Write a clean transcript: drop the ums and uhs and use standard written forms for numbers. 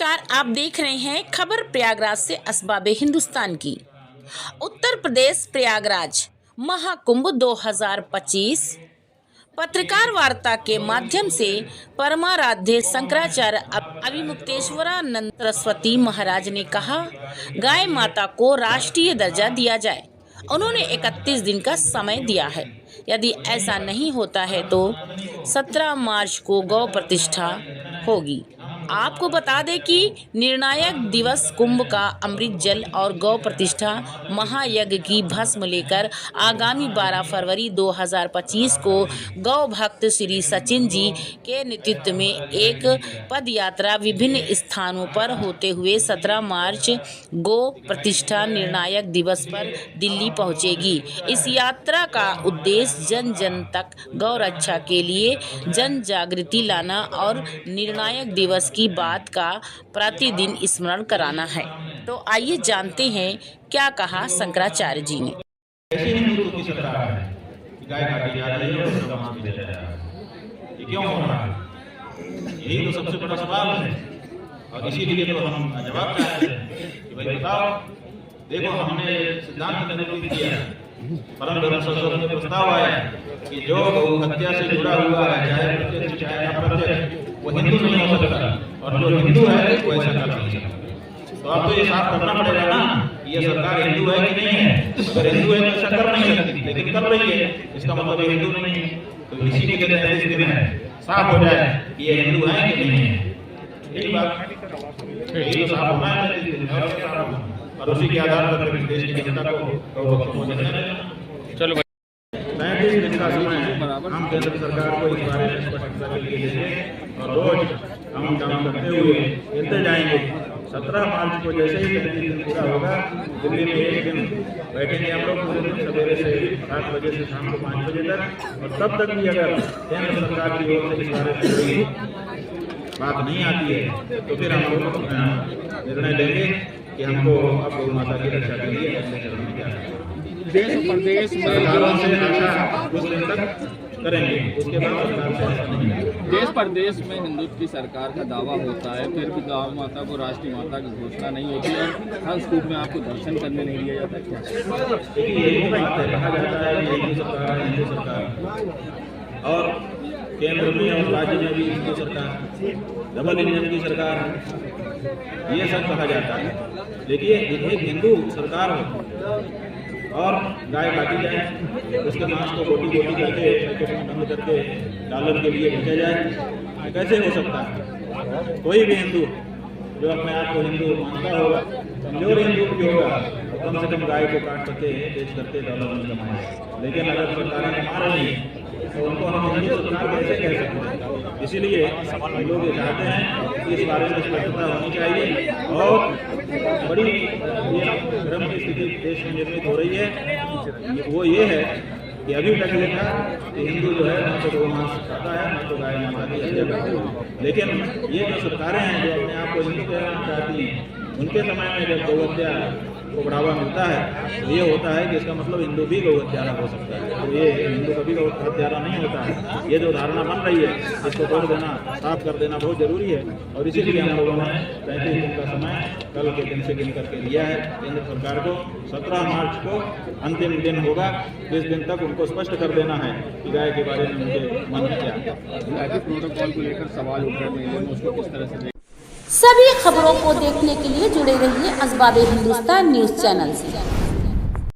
नमस्कार, आप देख रहे हैं खबर प्रयागराज से असबाबे हिंदुस्तान की। उत्तर प्रदेश प्रयागराज महाकुंभ 2025 पत्रकार वार्ता के माध्यम से परमाराध्य शंकराचार्य अभिमुक्तेश्वरानंद सरस्वती महाराज ने कहा, गाय माता को राष्ट्रीय दर्जा दिया जाए। उन्होंने 31 दिन का समय दिया है। यदि ऐसा नहीं होता है तो 17 मार्च को गौ प्रतिष्ठा होगी। आपको बता दें कि निर्णायक दिवस कुंभ का अमृत जल और गौ प्रतिष्ठा महायज्ञ की भस्म लेकर आगामी 12 फरवरी 2025 को गौ भक्त श्री सचिन जी के नेतृत्व में एक पद यात्रा विभिन्न स्थानों पर होते हुए 17 मार्च गौ प्रतिष्ठा निर्णायक दिवस पर दिल्ली पहुंचेगी। इस यात्रा का उद्देश्य जन जन तक गौ रक्षा के लिए जन जागृति लाना और निर्णायक दिवस की बात का प्रतिदिन स्मरण कराना है। तो आइए जानते हैं क्या कहा शंकराचार्य जी ने। ऐसे हिंदू की सरकार है कि गाय काटी जा रही है और उसका मांस बेचा जा रहा है। ये क्यों हो रहा है? यही तो सबसे बड़ा सवाल है। और इसीलिए तो हम जवाब चाहते हैं कि भाई बताओ, देखो हमने सिद्धांत निर्णय किया, परम धर्म संसद में प्रस्ताव आया कि जो गौ हत्या से जुड़ा हुआ है, चाहे प्रत्यक्ष चाहे अप्रत्यक्ष, वो हिंदू नहीं हो सकता, और जो हिंदू है वो ऐसा कर नहीं सकता। तो अब तो ये साफ करना पड़ेगा ना कि ये सरकार हिंदू है कि नहीं है। अगर हिंदू है तो ऐसा कर नहीं सकती, लेकिन कर रही है, इसका मतलब ये हिंदू नहीं है। तो इसी के लिए 33 दिन है, साफ हो जाए कि ये हिंदू है कि नहीं है। यही बात, यही तो साफ होना है और उसी के आधार पर देश की जनता को गौ देना है। चलो 35 दिन का समय है, हम केंद्र सरकार को इस बारे में स्पष्टता के लिए देंगे और रोज हम काम करते हुए मिलते जाएंगे। 17 मार्च को जैसे ही 35 दिन पूरा होगा, दिल्ली में एक दिन बैठेंगे हम लोग पूरे दिन, सवेरे से 7 बजे से शाम को 5 बजे तक। और तब तक भी अगर केंद्र सरकार की ओर से इस बारे में कोई बात नहीं आती है तो फिर हम लोग निर्णय लेंगे कि हमको अब गौ माता की रक्षा के लिए ऐसे चरण में जाना है। देश प्रदेश में सरकारों से आशा कुछ दिन तक करेंगे, उसके बाद सरकार से ऐसा नहीं है। देश प्रदेश में हिंदुत्व की सरकार का दावा होता है, फिर भी गौ माता को राष्ट्रीय माता की घोषणा नहीं होती और हर स्तूप में आपको दर्शन करने नहीं दिया जाता। क्या देखिए, यही बात है, कहा जाता है कि हिंदू सरकार है, हिंदू सरकार, और केंद्र में और राज्य में भी हिंदू सरकार, डबल इंजन की सरकार है, ये सब कहा जाता है। देखिए, एक हिंदू सरकार हो और गाय काटी जाए, उसके मांस को गोटी गोटी करके पैकेट में बंद करके डॉलर के लिए बेचा जाए, कैसे हो सकता है? कोई भी हिंदू जो अपने आप को हिंदू मानता होगा, कमजोर हिंदू भी होगा, कम से कम गाय को काट करके बेच करके डॉलर में कमाए। लेकिन अगर सरकारें कमा रही हैं तो उनको हम हिंदू सरकार कैसे कह सकते हैं? इसीलिए हम लोग ये चाहते हैं कि इस बारे में स्पष्टता होनी चाहिए। और बड़ी ये भ्रम की स्थिति देश में निर्मित हो रही है, वो ये है कि अभी तक ये था कि हिंदू जो है ना तो गौ मांस खाता है, ना तो गाय माता की हत्या करते हैं। लेकिन ये जो सरकारें हैं जो अपने आप को हिंदू कहना चाहती हैं, उनके समय में जब गौ हत्या को बढ़ावा मिलता है तो ये होता है कि इसका मतलब हिंदू भी गौ हत्यारा हो सकता है। तो ये हिंदू कभी गौ हत्यारा नहीं होता है। ये जो धारणा बन रही है, इसको तोड़ देना, साफ कर देना बहुत जरूरी है। और इसीलिए हम लोगों ने 35 दिन का समय कल के दिन से गिन करके लिया है। केंद्र सरकार को 17 मार्च को अंतिम दिन होगा, इस दिन तक उनको स्पष्ट कर देना है कि गाय के बारे में उनके मन में क्या प्रोटोकॉल को लेकर सवाल उठ रहे हैं, उसको किस तरह से सभी खबरों को देखने के लिए जुड़े रहिए असबाबे हिंदुस्तान न्यूज चैनल से।